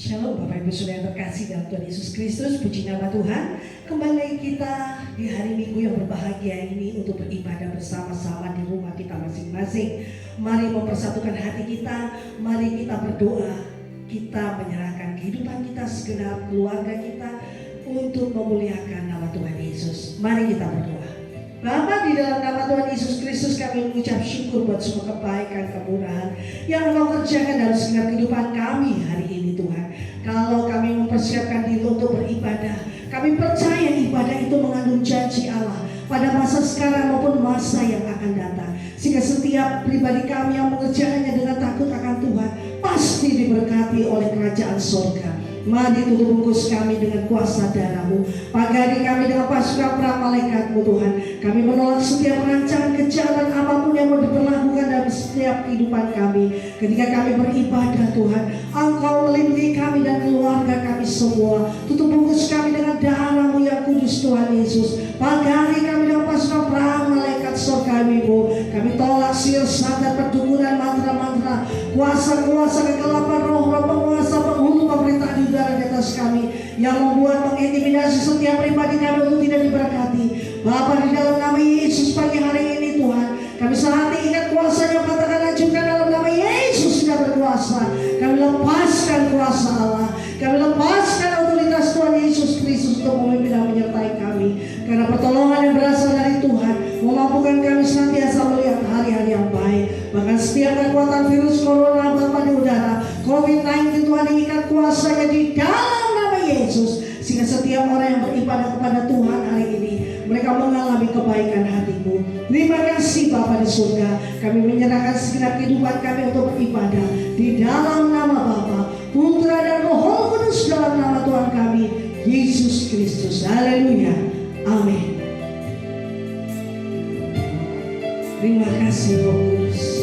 Shalom Bapak Ibu Saudara yang terkasih dalam Tuhan Yesus Kristus, puji nama Tuhan. Kembali lagi kita di hari Minggu yang berbahagia ini untuk beribadah bersama-sama di rumah kita masing-masing. Mari mempersatukan hati kita, mari kita berdoa, kita menyerahkan kehidupan kita, segenap keluarga kita untuk memuliakan nama Tuhan Yesus. Mari kita berdoa. Bapa, di dalam nama Tuhan Yesus Kristus kami mengucap syukur buat semua kebaikan, kemurahan yang Engkau kerjakan dalam segenap kehidupan kami hari ini Tuhan. Kalau kami mempersiapkan diri untuk beribadah, kami percaya ibadah itu mengandung janji Allah pada masa sekarang maupun masa yang akan datang. Sehingga setiap pribadi kami yang mengerjakannya dengan takut akan Tuhan pasti diberkati oleh kerajaan surga. Mari tutup bungkus kami dengan kuasa darah-Mu. Pagari kami dengan pasukan para malaikat-Mu Tuhan. Kami menolak setiap rancangan kejahatan apapun yang mau diperlakukan dalam setiap kehidupan kami. Ketika kami beribadah Tuhan, Engkau melindungi kami dan keluarga kami semua. Tutup bungkus kami dengan darah-Mu yang kudus Tuhan Yesus. Pagari kami dengan pasukan para malaikat surga-Mu. Kami tolak sihir, santet, perdukunan, mantra-mantra, kuasa-kuasa kegelapan, roh-roh penguasa, penghulu pemerintah di udara di atas kami yang membuat mengintimidasi setiap pribadi kami untuk tidak diberkati. Bapa, di dalam nama Yesus pagi hari ini Tuhan, kami sehati ingat kuasanya, katakan ajukan dalam nama Yesus sudah berkuasa. Kami lepaskan kuasa Allah, kami lepaskan otoritas Tuhan Yesus Kristus untuk memimpin dan menyertai kami. Karena pertolongan yang berasal dari Tuhan memampukan kami senantiasa melihat hari-hari yang baik. Bahkan setiap kekuatan virus corona Bapa di udara, COVID-19 Tuhan diikat kuasanya di dalam nama Yesus. Sehingga setiap orang yang beribadah kepada Tuhan hari ini, mereka mengalami kebaikan hatimu. Terima kasih Bapa di surga. Kami menyerahkan segenap kehidupan kami untuk beribadah di dalam nama Bapa, Putra dan Roh Kudus, dalam nama Tuhan kami Yesus Kristus. Haleluya. Amin. Terima kasih Roh Kudus.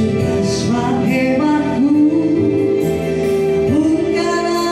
Juga sebagai batu, namun karena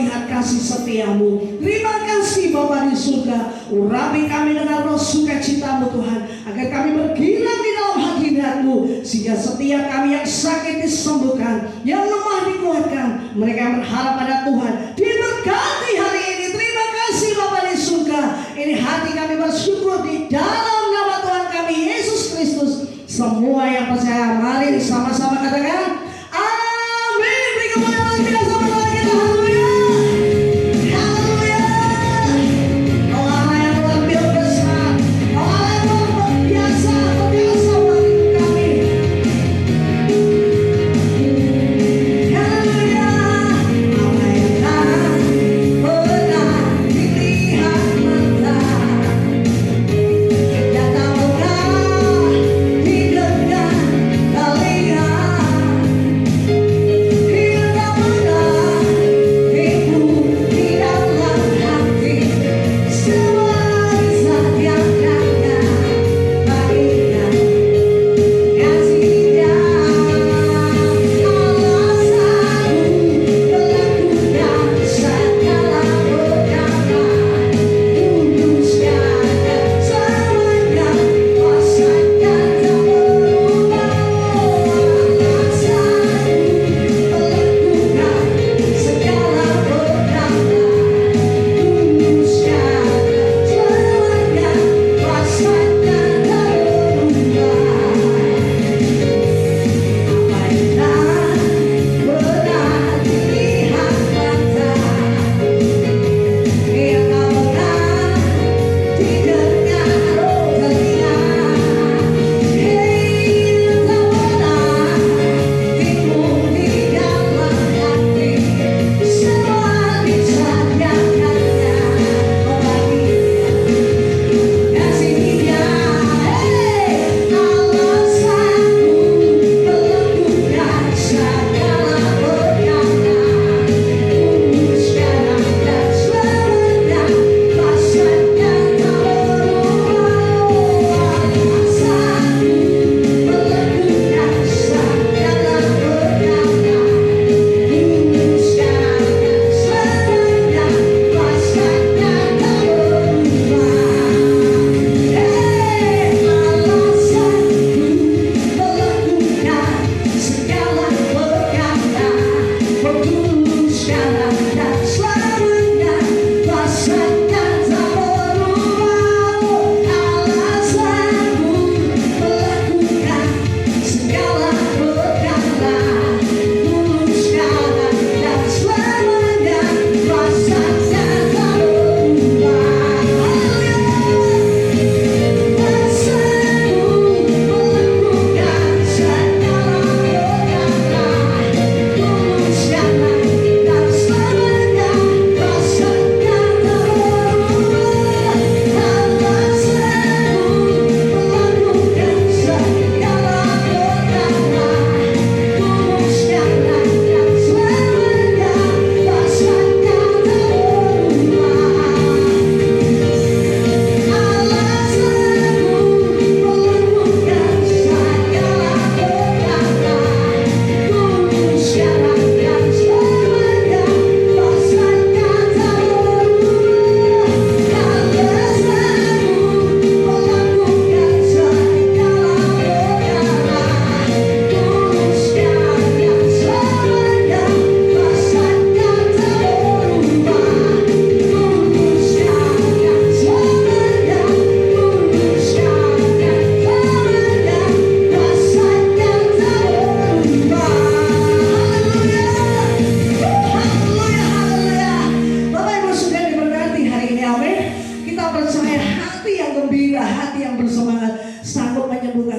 melihat kasih setiamu. Terima kasih Bapa di surga. Urapi kami dengan roh sukacitamu Tuhan, agar kami bergilang di dalam hadirat-Mu, sehingga setiap kami yang sakit disembuhkan, yang lemah dikuatkan, mereka yang berharap pada Tuhan diberkati hari ini. Terima kasih Bapa di surga. Ini hati kami bersyukur di dalam nama Tuhan kami Yesus Kristus. Semua yang percaya, mari sama-sama katakan amin. Beri kemuliaan kita sama-sama kita. Haleluya. Haleluya. Allah yang luar biasa. Allah yang luar biasa. Berbiasa bagi kami. Haleluya. Allah yang tak pernah dilihat mata, yang tak pernah didengar telinga.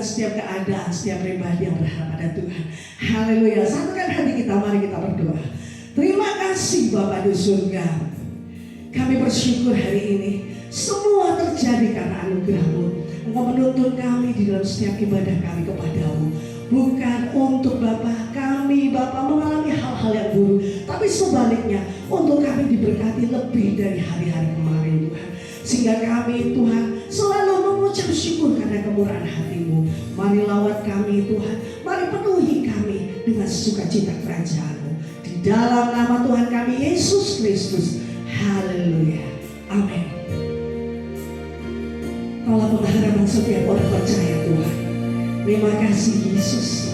setiap keadaan, setiap pribadi yang berharap pada Tuhan. Haleluya. Satukan hati kita, mari kita berdoa. Terima kasih Bapa di surga. Kami bersyukur hari ini semua terjadi karena anugerah-Mu. Engkau menuntun kami di dalam setiap ibadah kami kepadamu. Bukan untuk kami mengalami hal-hal yang buruk, tapi sebaliknya untuk kami diberkati lebih dari hari-hari kemarin Tuhan. Sehingga kami Tuhan selalu mengucap syukur karena kemurahan hati-Mu. Mari lawat kami Tuhan, mari penuhi kami dengan sukacita kerajaan-Mu. Di dalam nama Tuhan kami Yesus Kristus. Haleluya. Amin. Kalau pengharapan setiap orang percaya Tuhan. Terima kasih Yesus.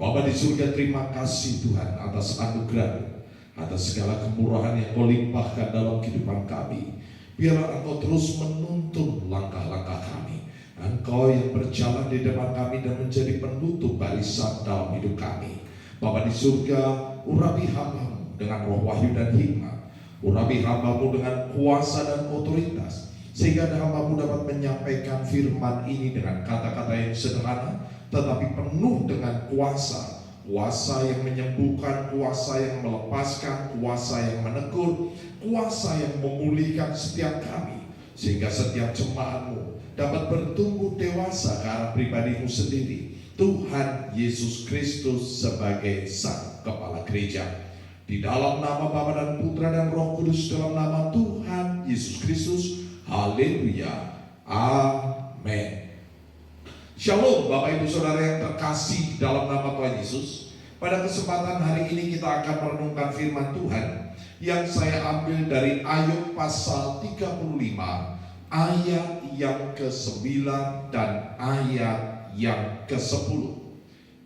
Bapa di surga, terima kasih Tuhan atas anugerah, atas segala kemurahan yang Kau limpahkan dalam kehidupan kami. Biarlah Engkau terus menuntun langkah-langkah kami. Engkau yang berjalan di depan kami dan menjadi penutup barisan dalam hidup kami. Bapa di surga, urapi hamba-Mu dengan roh wahyu dan hikmat. Urapi hamba-Mu dengan kuasa dan otoritas, sehingga hamba-Mu dapat menyampaikan firman ini dengan kata-kata yang sederhana, tetapi penuh dengan kuasa. Kuasa yang menyembuhkan, kuasa yang melepaskan, kuasa yang menegur, kuasa yang memulihkan setiap kami, sehingga setiap jemaat-Mu dapat bertumbuh dewasa ke arah pribadi-Mu sendiri, Tuhan Yesus Kristus sebagai Sang Kepala Gereja. Di dalam nama Bapa dan Putra dan Roh Kudus, dalam nama Tuhan Yesus Kristus. Haleluya. Amin. Shalom Bapak Ibu Saudara yang terkasih dalam nama Tuhan Yesus. Pada kesempatan hari ini kita akan merenungkan firman Tuhan yang saya ambil dari Ayub pasal 35 ayat yang ke-9 dan ayat yang ke-10.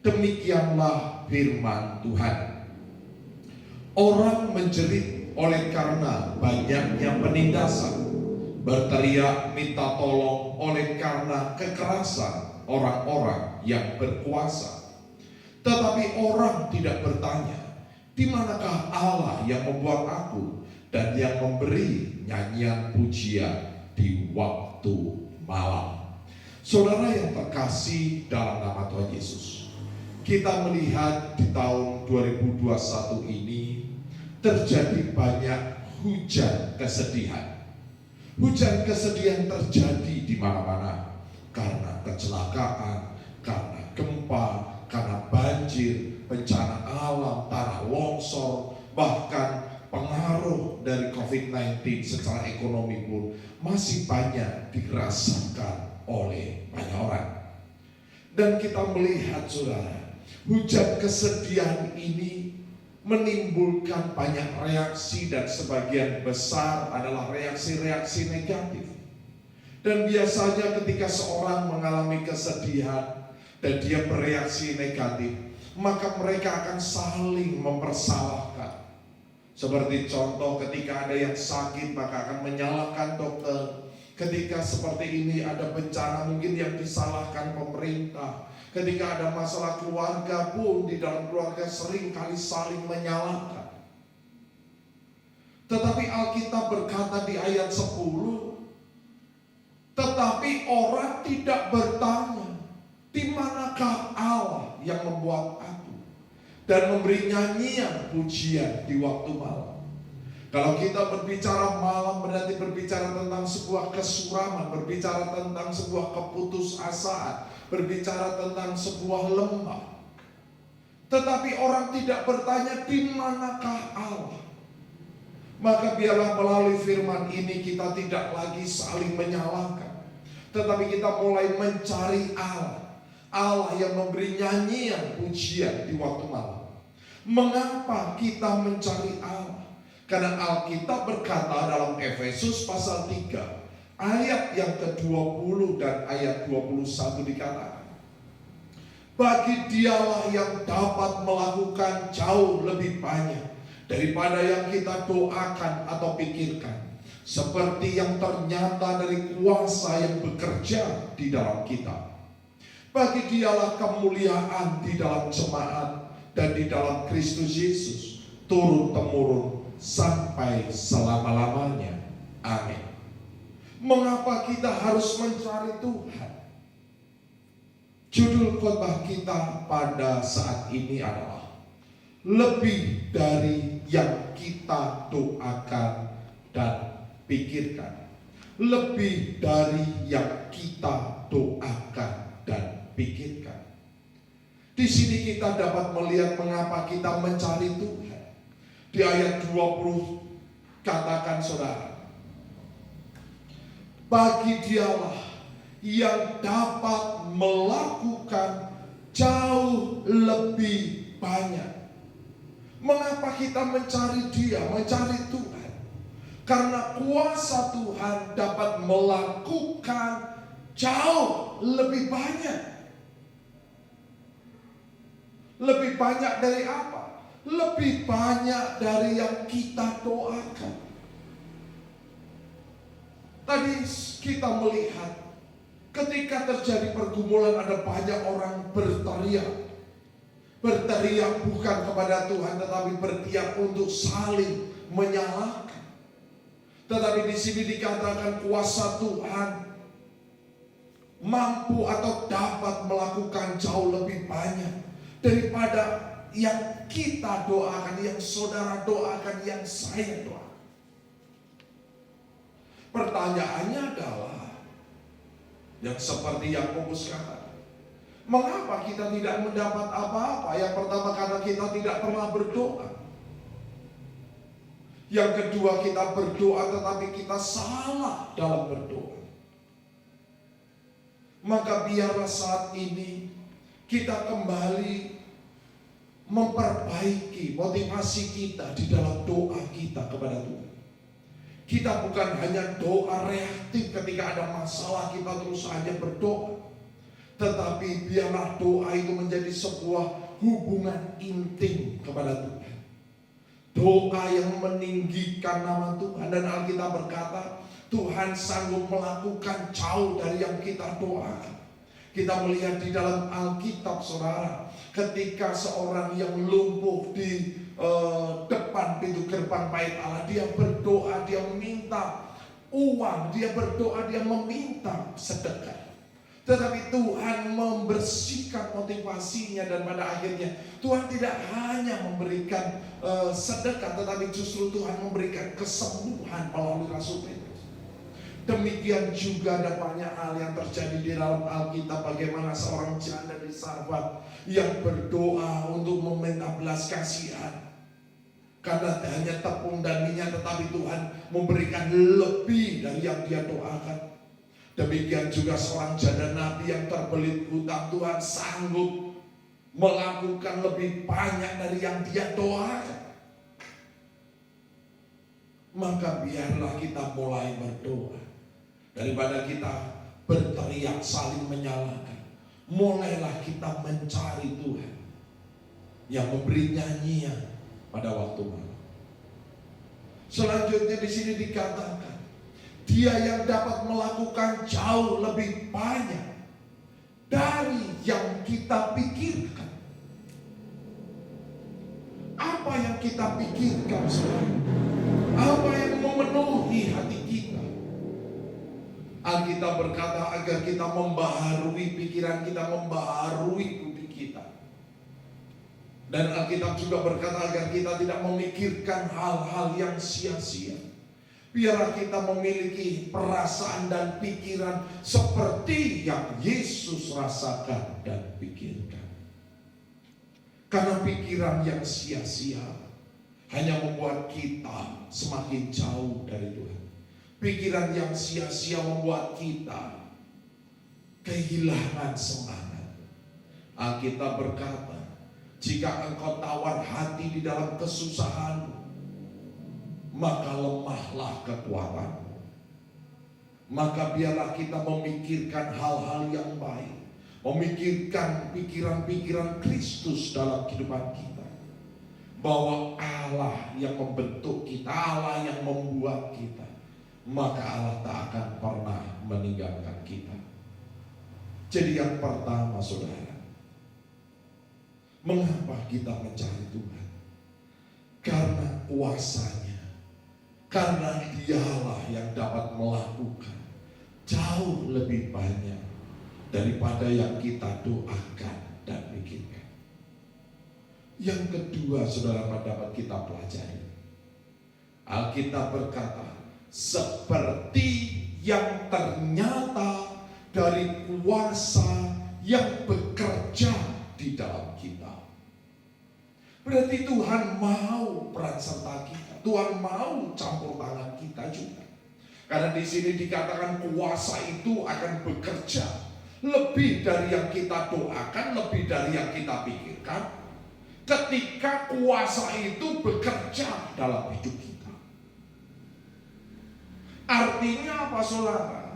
Demikianlah firman Tuhan. Orang menjerit oleh karena banyaknya penindasan, berteriak minta tolong oleh karena kekerasan orang-orang yang berkuasa. Tetapi orang tidak bertanya, di manakah Allah yang membuat aku dan yang memberi nyanyian pujian di waktu malam. Saudara yang terkasih dalam nama Tuhan Yesus, kita melihat di tahun 2021 ini terjadi banyak hujan kesedihan. Hujan kesedihan terjadi di mana-mana karena kecelakaan, karena gempa, karena banjir, bencana alam, tanah longsor, bahkan pengaruh dari COVID-19 secara ekonomi pun masih banyak dirasakan oleh banyak orang. Dan kita melihat saudara, hujan kesedihan ini menimbulkan banyak reaksi dan sebagian besar adalah reaksi-reaksi negatif. Dan biasanya ketika seorang mengalami kesedihan dan dia bereaksi negatif, maka mereka akan saling mempersalahkan. Seperti contoh ketika ada yang sakit maka akan menyalahkan dokter. Ketika seperti ini ada bencana mungkin yang disalahkan pemerintah. Ketika ada masalah keluarga pun di dalam keluarga sering kali saling menyalahkan. Tetapi Alkitab berkata di ayat 10, tetapi orang tidak bertanya, di manakah Allah yang membuat aku dan memberi nyanyian pujian di waktu malam. Kalau kita berbicara malam berarti berbicara tentang sebuah kesuraman, berbicara tentang sebuah keputusasaan, berbicara tentang sebuah lembah. Tetapi orang tidak bertanya di manakah Allah. Maka biarlah melalui firman ini kita tidak lagi saling menyalahkan, tetapi kita mulai mencari Allah. Allah yang memberi nyanyian pujian di waktu malam. Mengapa kita mencari Allah? Karena Alkitab berkata dalam Efesus pasal 3 ayat yang ke-20 dan ayat 21 dikatakan, bagi dialah yang dapat melakukan jauh lebih banyak daripada yang kita doakan atau pikirkan, seperti yang ternyata dari kuasa yang bekerja di dalam kita. Bagi dialah kemuliaan di dalam jemaat dan di dalam Kristus Yesus turun-temurun sampai selama-lamanya. Amin. Mengapa kita harus mencari Tuhan? Judul khotbah kita pada saat ini adalah lebih dari yang kita doakan dan pikirkan. Lebih dari yang kita doakan dan pikirkan. Di sini kita dapat melihat mengapa kita mencari Tuhan. Di ayat 20 katakan saudara, bagi dialah yang dapat melakukan jauh lebih banyak. Mengapa kita mencari Dia, mencari Tuhan? Karena kuasa Tuhan dapat melakukan jauh lebih banyak. Lebih banyak dari apa? Lebih banyak dari yang kita doakan. Tadi kita melihat ketika terjadi pergumulan ada banyak orang berteriak. Berteriak bukan kepada Tuhan tetapi berteriak untuk saling menyalahkan. Tetapi di sini dikatakan kuasa Tuhan mampu atau dapat melakukan jauh lebih banyak daripada yang kita doakan, yang saudara doakan, yang saya doakan. Pertanyaannya adalah yang seperti Yakobus katakan, Mengapa kita tidak mendapat apa-apa? Yang pertama, karena kita tidak pernah berdoa. Yang kedua, kita berdoa tetapi kita salah dalam berdoa. Maka biarlah saat ini kita kembali memperbaiki motivasi kita di dalam doa kita kepada Tuhan. Kita bukan hanya doa reaktif ketika ada masalah kita terus saja berdoa, tetapi biarlah doa itu menjadi sebuah hubungan intim kepada Tuhan. Doa yang meninggikan nama Tuhan. Dan Alkitab berkata, Tuhan sanggup melakukan jauh dari yang kita doakan. Kita melihat di dalam Alkitab, saudara, ketika seorang yang lumpuh di depan pintu gerbang bait Allah, dia berdoa, dia meminta uang, dia berdoa, dia meminta sedekah. Tetapi Tuhan membersihkan motivasinya, dan pada akhirnya Tuhan tidak hanya memberikan sedekah, tetapi justru Tuhan memberikan kesembuhan melalui Rasul Petrus. Demikian juga ada banyak hal yang terjadi di dalam Alkitab, bagaimana seorang janda di Sarfat yang berdoa untuk meminta belas kasihan. Karena hanya tepung dan minyak, tetapi Tuhan memberikan lebih dari yang dia doakan. Demikian juga seorang janda Nabi yang terbelit hutang, Tuhan sanggup melakukan lebih banyak dari yang dia doakan. Maka biarlah kita mulai berdoa. Daripada kita berteriak saling menyalahkan, mulailah kita mencari Tuhan yang memberi nyanyian pada waktu malam. Selanjutnya di sini dikatakan, Dia yang dapat melakukan jauh lebih banyak dari yang kita pikirkan. Apa yang kita pikirkan, saudara? Apa yang memenuhi hati kita? Alkitab berkata agar kita membaharui pikiran kita, membaharui budi kita. Dan Alkitab juga berkata agar kita tidak memikirkan hal-hal yang sia-sia. Biarlah kita memiliki perasaan dan pikiran seperti yang Yesus rasakan dan pikirkan. Karena pikiran yang sia-sia hanya membuat kita semakin jauh dari Tuhan. Pikiran yang sia-sia membuat kita kehilangan semangat. Alkitab berkata, jika engkau tawar hati di dalam kesusahan, maka lemahlah kekuatanmu. Maka biarlah kita memikirkan hal-hal yang baik, memikirkan pikiran-pikiran Kristus dalam kehidupan kita, bahwa Allah yang membentuk kita, Allah yang membuat kita, maka Allah tak akan pernah meninggalkan kita. Jadi yang pertama, saudara, mengapa kita mencari Tuhan? Karena kuasanya, karena Dialah yang dapat melakukan jauh lebih banyak daripada yang kita doakan dan pikirkan. Yang kedua, saudara, dapat kita pelajari, Alkitab berkata, seperti yang ternyata dari kuasa yang bekerja di dalam kita. Berarti Tuhan mau peran serta kita, Tuhan mau campur tangan kita juga. Karena di sini dikatakan kuasa itu akan bekerja lebih dari yang kita doakan, lebih dari yang kita pikirkan. Ketika kuasa itu bekerja dalam hidup kita. Artinya apa, saudara?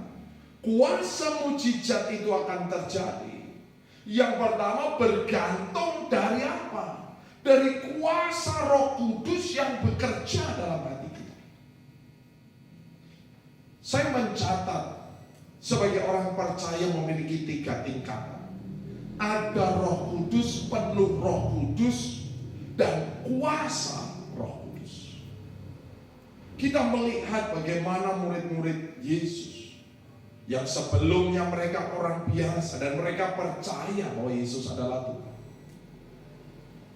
Kuasa mujizat itu akan terjadi. Yang pertama bergantung dari apa? Dari kuasa Roh Kudus yang bekerja dalam hati kita. Saya mencatat, sebagai orang percaya memiliki 3 tingkatan. Ada Roh Kudus, penuh Roh Kudus, dan kuasa Roh Kudus. Kita melihat bagaimana murid-murid Yesus yang sebelumnya mereka orang biasa dan mereka percaya bahwa Yesus adalah Tuhan.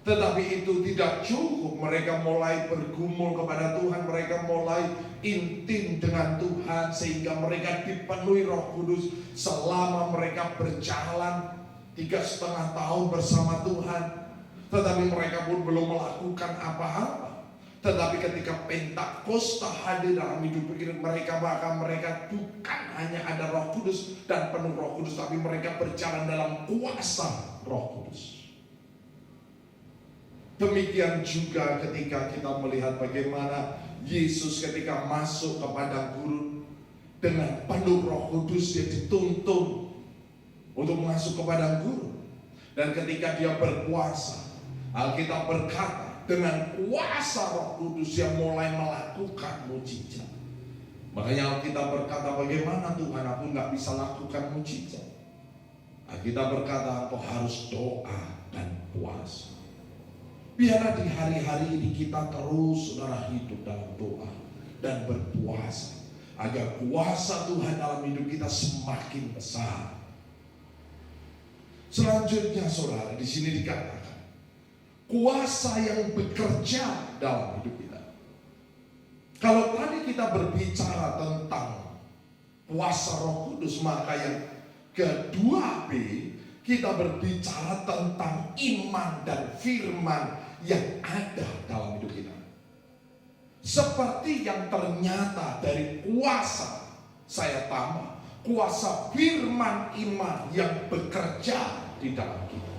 Tetapi itu tidak cukup, mereka mulai bergumul kepada Tuhan, mereka mulai intim dengan Tuhan sehingga mereka dipenuhi Roh Kudus selama mereka berjalan 3,5 tahun bersama Tuhan, tetapi mereka pun belum melakukan apa-apa. Tetapi ketika Pentakosta hadir dalam hidup mereka, maka mereka bukan hanya ada Roh Kudus dan penuh Roh Kudus, tapi mereka berjalan dalam kuasa Roh Kudus. Demikian juga ketika kita melihat bagaimana Yesus ketika masuk ke padang gurun dengan penuh Roh Kudus, dia dituntun untuk masuk ke padang gurun. Dan ketika dia berpuasa, Alkitab berkata dengan kuasa Roh Kudus yang mulai melakukan mujizat. Makanya Alkitab berkata, bagaimana Tuhan, aku nggak bisa lakukan mujizat. Alkitab berkata, aku harus doa dan puasa. Biarlah di hari-hari ini kita terus, saudara, hidup dalam doa dan berpuasa, agar kuasa Tuhan dalam hidup kita semakin besar. Selanjutnya, saudara, di sini dikatakan kuasa yang bekerja dalam hidup kita. Kalau tadi kita berbicara tentang kuasa Roh Kudus, maka yang kedua B, kita berbicara tentang iman dan firman yang ada dalam hidup kita. Seperti yang ternyata dari kuasa, saya tambah, kuasa firman iman yang bekerja di dalam kita.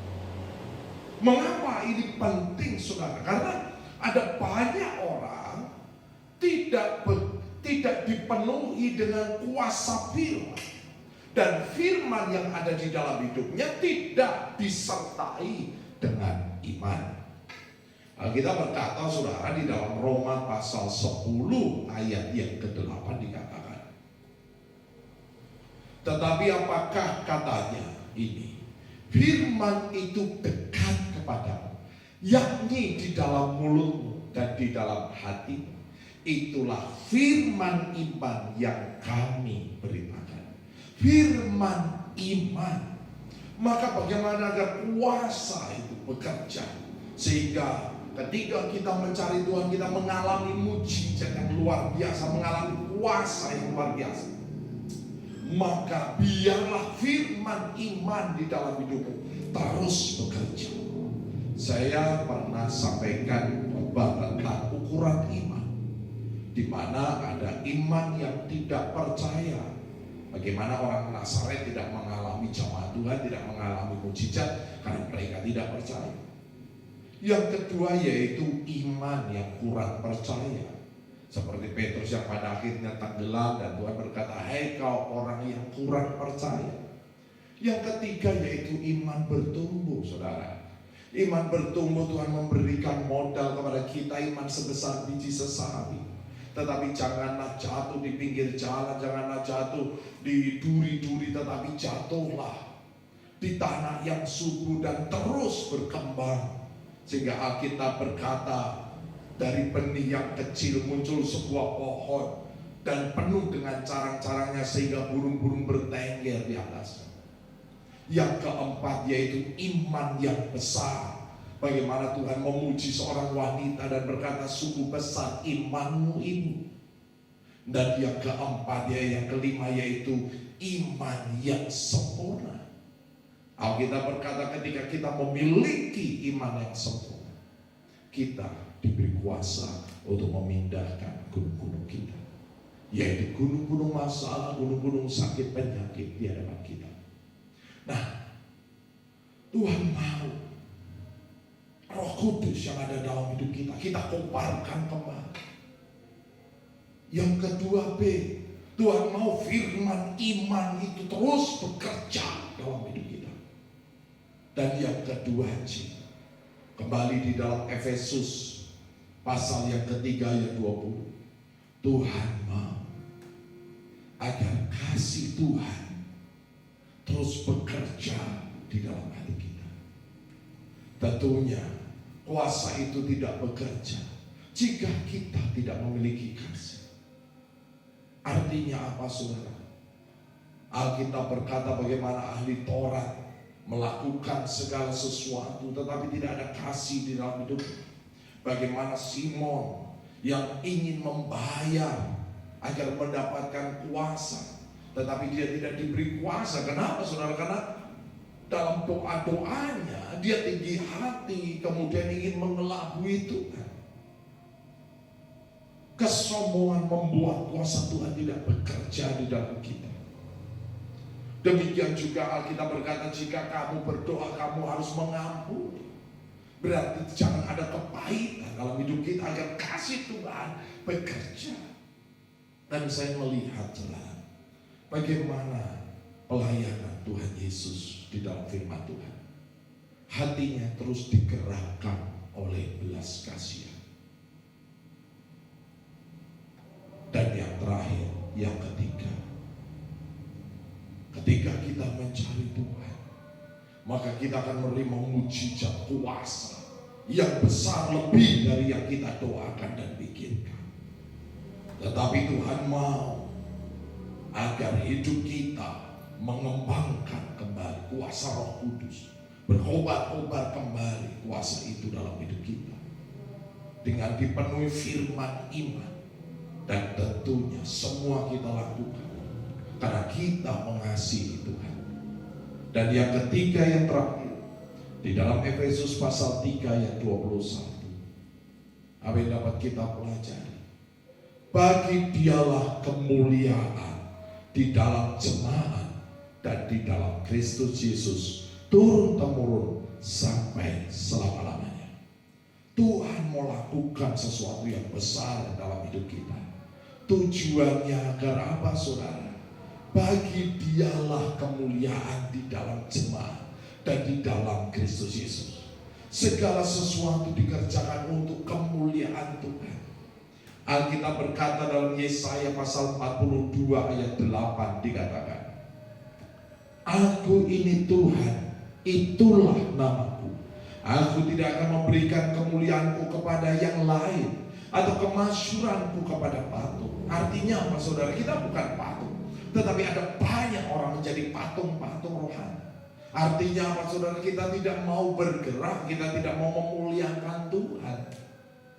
Mengapa ini penting, saudara? Karena ada banyak orang tidak dipenuhi dengan kuasa firman, dan firman yang ada di dalam hidupnya tidak disertai dengan iman. Kita berkata, saudara, di dalam Roma pasal 10 ayat yang ke-8 dikatakan, tetapi apakah katanya ini? Firman itu dekat kepadamu, yakni di dalam mulutmu dan di dalam hatimu. Itulah firman iman yang kami beritakan. Firman iman. Maka bagaimana agar kuasa itu bekerja, sehingga ketika kita mencari Tuhan, kita mengalami mujizat yang luar biasa, mengalami kuasa yang luar biasa. Maka biarlah firman iman di dalam hidupmu terus bekerja. Saya pernah sampaikan tentang ukuran iman, di mana ada iman yang tidak percaya. Bagaimana orang Nazaret tidak mengalami jamaah Tuhan, tidak mengalami mujizat karena mereka tidak percaya. Yang kedua yaitu iman yang kurang percaya, seperti Petrus yang pada akhirnya tenggelam dan Tuhan berkata, "Hai kau orang yang kurang percaya." Yang ketiga yaitu iman bertumbuh, saudara. Iman bertumbuh, Tuhan memberikan modal kepada kita iman sebesar biji sesawi. Tetapi janganlah jatuh di pinggir jalan, janganlah jatuh di duri-duri, tetapi jatuhlah di tanah yang subur dan terus berkembang. Sehingga Alkitab berkata, dari benih yang kecil muncul sebuah pohon dan penuh dengan carang-carangnya sehingga burung-burung bertengger di atasnya. Yang keempat yaitu iman yang besar. Bagaimana Tuhan memuji seorang wanita dan berkata, sungguh besar imanmu ini. Dan yang keempat, yang kelima yaitu iman yang sempurna. Alkitab berkata ketika kita memiliki iman yang sempurna, kita diberi kuasa untuk memindahkan gunung-gunung kita, yaitu gunung-gunung masalah, gunung-gunung sakit penyakit di hadapan kita. Nah, Tuhan mau Roh Kudus yang ada dalam hidup kita kobarkan kembali. Yang kedua B, Tuhan mau firman iman itu terus bekerja dalam hidup kita. Dan yang kedua C, kembali di dalam Efesus pasal yang ketiga ayat 20, Tuhan mau agar kasih Tuhan terus bekerja di dalam hati kita. Tentunya kuasa itu tidak bekerja jika kita tidak memiliki kasih. Artinya apa, saudara? Alkitab berkata bagaimana ahli Taurat melakukan segala sesuatu tetapi tidak ada kasih di dalam hidupnya. Bagaimana Simon yang ingin membayar agar mendapatkan kuasa, tetapi dia tidak diberi kuasa. Kenapa, saudara? Karena dalam doa-doanya dia tinggi hati, kemudian ingin mengelabui Tuhan. Kesombongan membuat kuasa Tuhan tidak bekerja di dalam kita. Demikian juga Alkitab berkata, jika kamu berdoa kamu harus mengampuni. Berarti jangan ada kepahitan dalam hidup kita agar kasih Tuhan bekerja. Dan saya melihat jelas bagaimana pelayanan Tuhan Yesus di dalam firman Tuhan. Hatinya terus digerakkan oleh belas kasihan. Dan yang terakhir, yang ketiga, ketika kita mencari Tuhan, maka kita akan menerima mujizat kuasa yang besar lebih dari yang kita doakan dan pikirkan. Tetapi Tuhan mau agar hidup kita mengembangkan kembali kuasa Roh Kudus, berkobar-kobar kembali kuasa itu dalam hidup kita dengan dipenuhi firman iman. Dan tentunya semua kita lakukan karena kita mengasihi Tuhan. Dan yang ketiga, yang terakhir, di dalam Efesus pasal 3 ayat 21, apa yang dapat kita pelajari? Bagi dialah kemuliaan di dalam jemaat dan di dalam Kristus Yesus turun-temurun sampai selama-lamanya. Tuhan mau lakukan sesuatu yang besar dalam hidup kita. Tujuannya agar apa, saudara? Bagi dialah kemuliaan di dalam jemaat dan di dalam Kristus Yesus. Segala sesuatu dikerjakan untuk kemuliaan Tuhan. Alkitab berkata dalam Yesaya pasal 42 ayat 8 dikatakan, Aku ini Tuhan, itulah namaku. Aku tidak akan memberikan kemuliaanku kepada yang lain atau kemasyuranku kepada patung. Artinya apa, saudara? Kita bukan patung, tetapi ada banyak orang menjadi patung-patung rohani. Artinya apa, saudara? Kita tidak mau bergerak, kita tidak mau memuliakan Tuhan.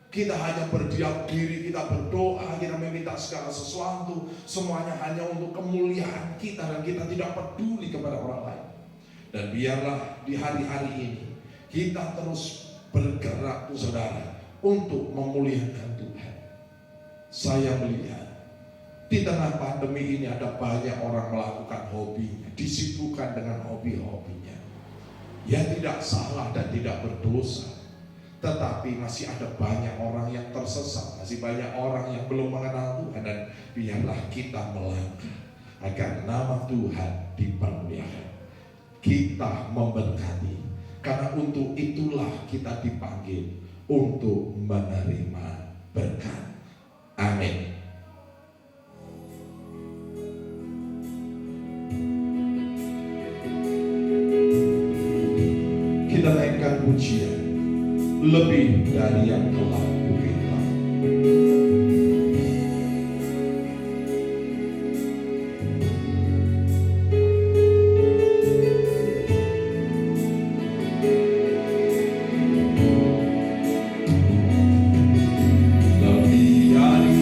Kita hanya berdiam diri, kita berdoa, kita meminta segala sesuatu, semuanya hanya untuk kemuliaan kita, dan kita tidak peduli kepada orang lain. Dan biarlah di hari-hari ini kita terus bergerak, saudara, untuk memuliakan Tuhan. Saya melihat di tengah pandemi ini ada banyak orang melakukan hobinya, disibukkan dengan hobi-hobinya. Ya, tidak salah dan tidak berdosa. Tetapi masih ada banyak orang yang tersesat, masih banyak orang yang belum mengenal Tuhan. Dan biarlah kita melangkah agar nama Tuhan dipermuliakan. Kita memberkati, karena untuk itulah kita dipanggil untuk menerima berkat. Amin. Kita naikkan pujian lebih dari yang telah kita. Lebih dari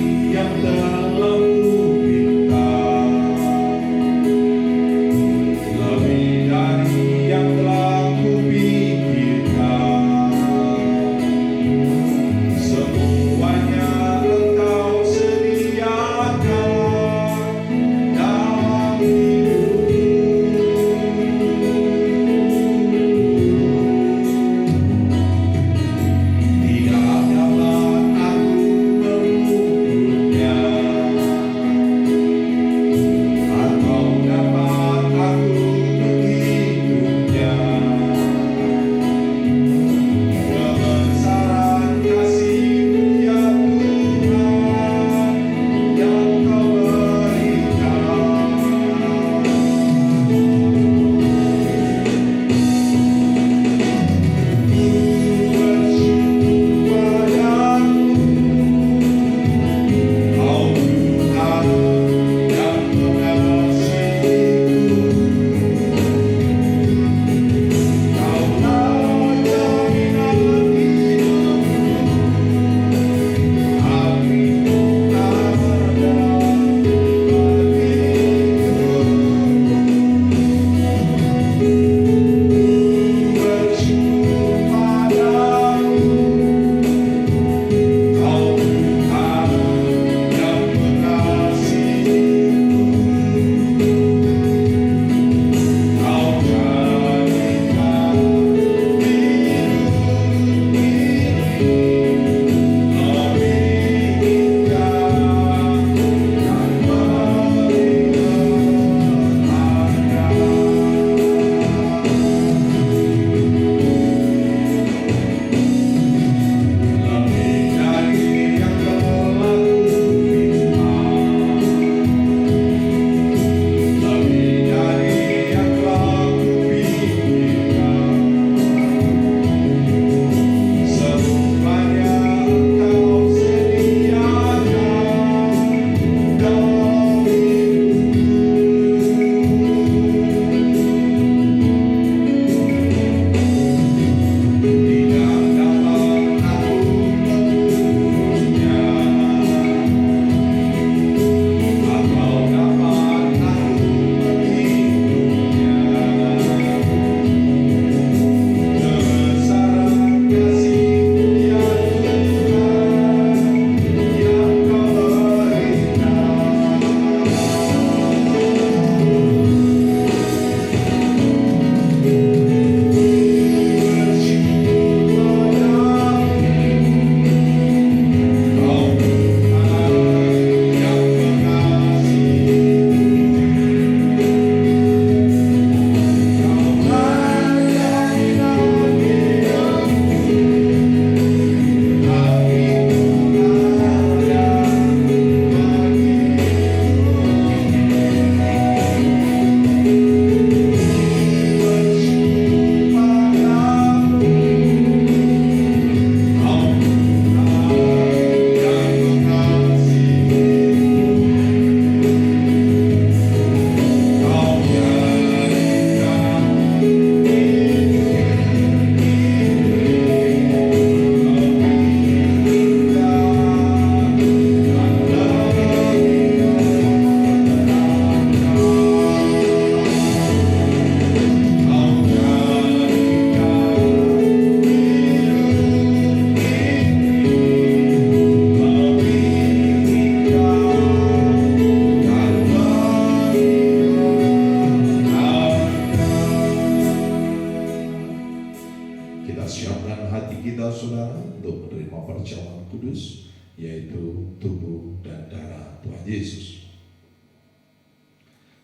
yaitu tubuh dan darah Tuhan Yesus.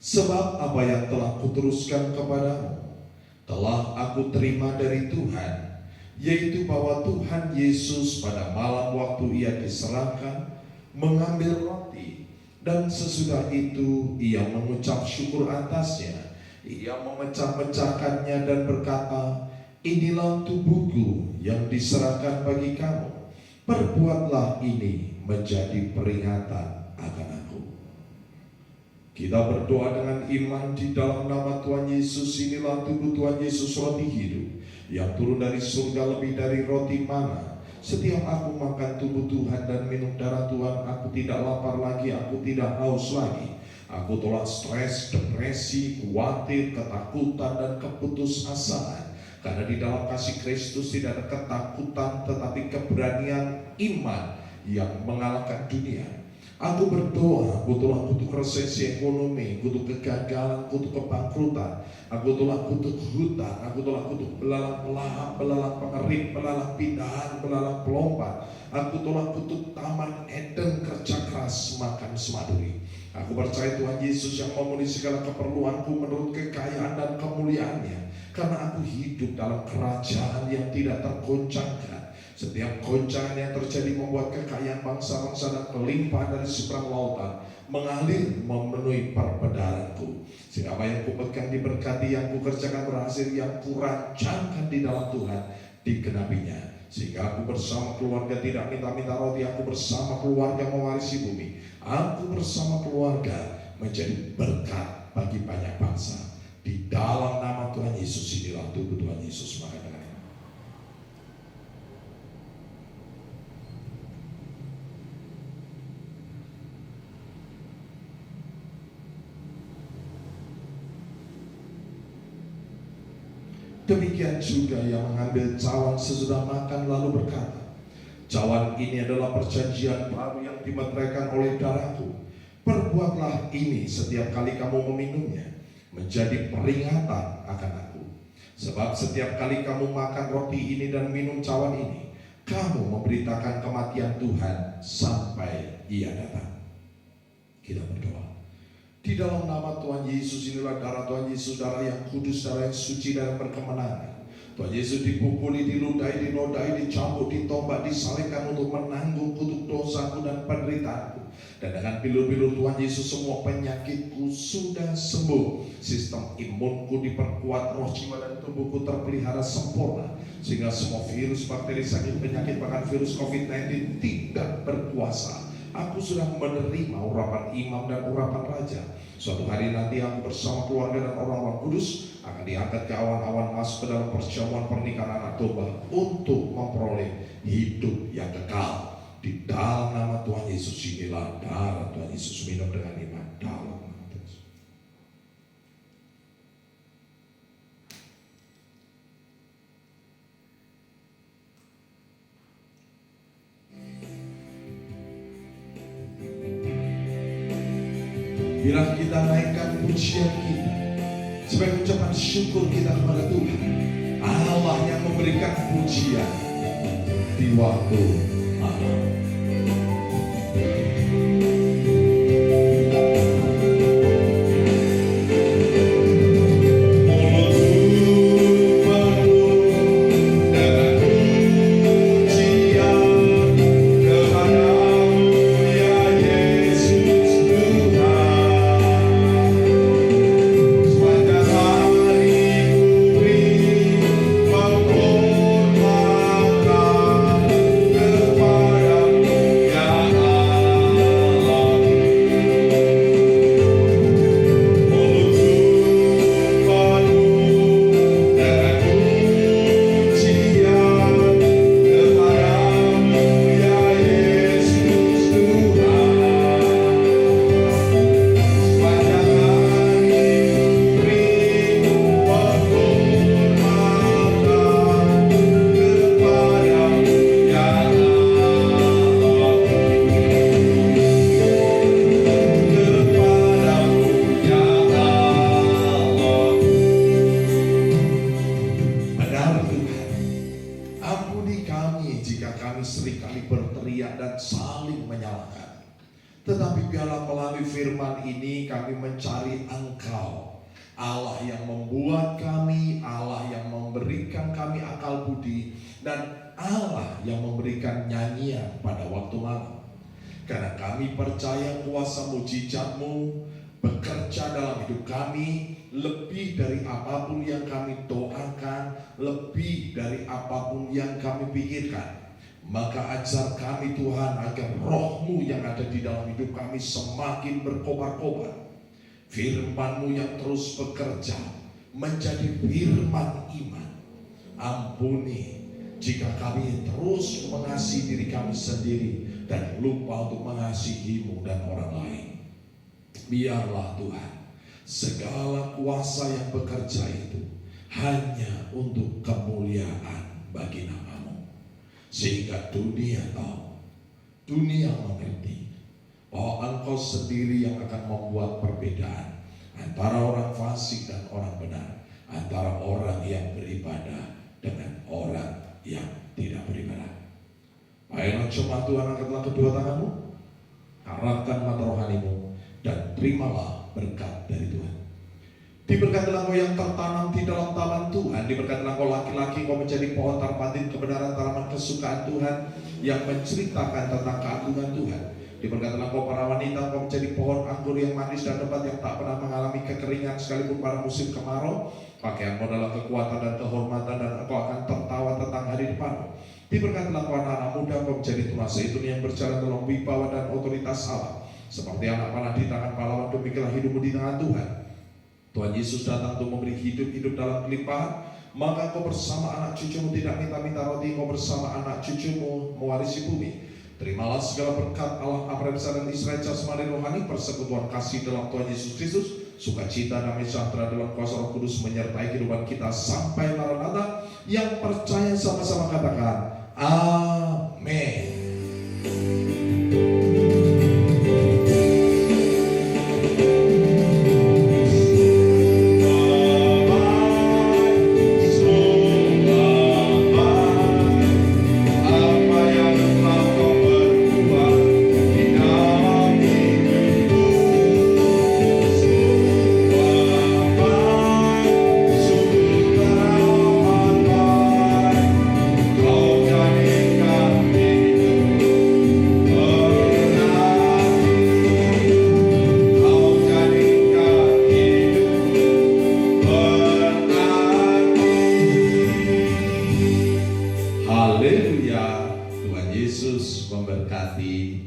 Sebab apa yang telah kuteruskan kepadamu telah aku terima dari Tuhan, yaitu bahwa Tuhan Yesus pada malam waktu ia diserahkan mengambil roti, dan sesudah itu ia mengucap syukur atasnya. Ia memecah-mecahkannya dan berkata, inilah tubuhku yang diserahkan bagi kamu. Perbuatlah ini menjadi peringatan akan aku. Kita berdoa dengan iman di dalam nama Tuhan Yesus. Inilah tubuh Tuhan Yesus, roti hidup yang turun dari surga lebih dari roti mana. Setiap aku makan tubuh Tuhan dan minum darah Tuhan, aku tidak lapar lagi, aku tidak haus lagi. Aku tolak stres, depresi, khawatir, ketakutan, dan keputusasaan. Karena di dalam kasih Kristus tidak ada ketakutan, tetapi keberanian iman yang mengalahkan dunia. Aku berdoa, aku telah kutuk resesi ekonomi, kutuk kegagalan, kutuk kebangkrutan. Aku telah kutuk hutang, aku telah kutuk belalang pelahap, belalang pengerik, belalang pindahan, belalang pelompat. Aku telah kutuk taman Eden, kerja keras, makan semaduri. Aku percaya Tuhan Yesus yang memenuhi segala keperluanku menurut kekayaan dan kemuliaannya. Karena aku hidup dalam kerajaan yang tidak tergoncangkan. Setiap goncangan yang terjadi membuat kekayaan bangsa-bangsa dan kelimpahan dari seberang lautan mengalir memenuhi perbedaranku. Sehingga apa yang kupegang diberkati, yang kukerjakan berhasil, yang kurancangkan di dalam Tuhan digenapinya. Sehingga aku bersama keluarga tidak minta-minta roti, aku bersama keluarga mewarisi bumi. Aku bersama keluarga menjadi berkat bagi banyak bangsa. Di dalam nama Tuhan Yesus, inilah tubuh Tuhan Yesus. Maka dengan demikian juga yang mengambil cawan sesudah makan lalu berkata, cawan ini adalah perjanjian baru yang dimeteraikan oleh darahku. Perbuatlah ini setiap kali kamu meminumnya, menjadi peringatan akan aku. Sebab setiap kali kamu makan roti ini dan minum cawan ini, kamu memberitakan kematian Tuhan sampai ia datang. Kita berdoa. Di dalam nama Tuhan Yesus, inilah darah Tuhan Yesus, darah yang kudus, darah yang suci dan berkemenangan. Tuhan Yesus dipukuli, diludahi, dinodai, dicambuk, ditombak, disalibkan untuk menanggung kutuk dosaku dan penderitaanku. Dan dengan bilur-bilur Tuhan Yesus semua penyakitku sudah sembuh. Sistem imunku diperkuat, roh, jiwa, dan tubuhku terpelihara sempurna. Sehingga semua virus, bakteri, sakit, penyakit, bahkan virus COVID-19 tidak berkuasa. Aku sudah menerima urapan imam dan urapan raja. Suatu hari nanti aku bersama keluarga dan orang-orang kudus akan diangkat ke awan-awan masuk ke dalam perjamuan pernikahan anak domba untuk memperoleh hidup yang kekal. Di dalam nama Tuhan Yesus, inilah darah Tuhan Yesus. Minum dengan iman dalam nama Tuhan Yesus. Bila kita naikkan pujian kita sebagai ucapan syukur kita kepada Tuhan, Allah yang memberikan pujian di waktu malam. Kepada saling menyalahkan. Tetapi biarlah melalui firman ini kami mencari Engkau, Allah yang membuat kami, Allah yang memberikan kami akal budi, dan Allah yang memberikan nyanyian pada waktu malam. Karena kami percaya kuasa mujizat-Mu bekerja dalam hidup kami, lebih dari apapun yang kami doakan, lebih dari apapun yang kami pikirkan. Maka ajar kami Tuhan agar roh-Mu yang ada di dalam hidup kami semakin berkobar-kobar. Firman-Mu yang terus bekerja menjadi firman iman. Ampuni jika kami terus mengasihi diri kami sendiri dan lupa untuk mengasihi-Mu dan orang lain. Biarlah Tuhan, segala kuasa yang bekerja itu hanya untuk kemuliaan bagi nama-Mu. Sehingga dunia tahu, dunia mengerti bahwa Engkau sendiri yang akan membuat perbedaan antara orang fasik dan orang benar, antara orang yang beribadah dengan orang yang tidak beribadah. Ayolah jemaat Tuhan, angkatlah kedua tanganmu, arahkan mata rohanimu, dan terimalah berkat dari Tuhan. Diberkatilah engkau yang tertanam di dalam taman Tuhan. Diberkatilah engkau laki-laki, engkau menjadi pohon terpantin kebenaran, tanaman kesukaan Tuhan yang menceritakan tentang keagungan Tuhan. Diberkatilah engkau para wanita, engkau menjadi pohon anggur yang manis dan lebat yang tak pernah mengalami kekeringan sekalipun pada musim kemarau. Pakaianmu adalah kekuatan dan kehormatan, dan engkau akan tertawa tentang hari depanmu. Diberkatilah engkau anak-anak muda, engkau menjadi tunas zaitun yang berjalan dalam wibawa dan otoritas Allah. Seperti anak panah di tangan pahlawan, demikianlah hidupmu di tangan Tuhan. Tuhan Yesus datang untuk memberi hidup dalam kelimpahan. Maka engkau bersama anak cucumu tidak minta-minta roti, engkau bersama anak cucumu mewarisi bumi. Terimalah segala berkat Allah Abraham, dan Israel jasmani rohani, persekutuan kasih dalam Tuhan Yesus Kristus, sukacita, damai sejahtera dalam kuasa Roh Kudus menyertai kehidupan kita sampai Maranatha. Yang percaya sama-sama katakan amin. Haleluya, Tuhan Yesus memberkati.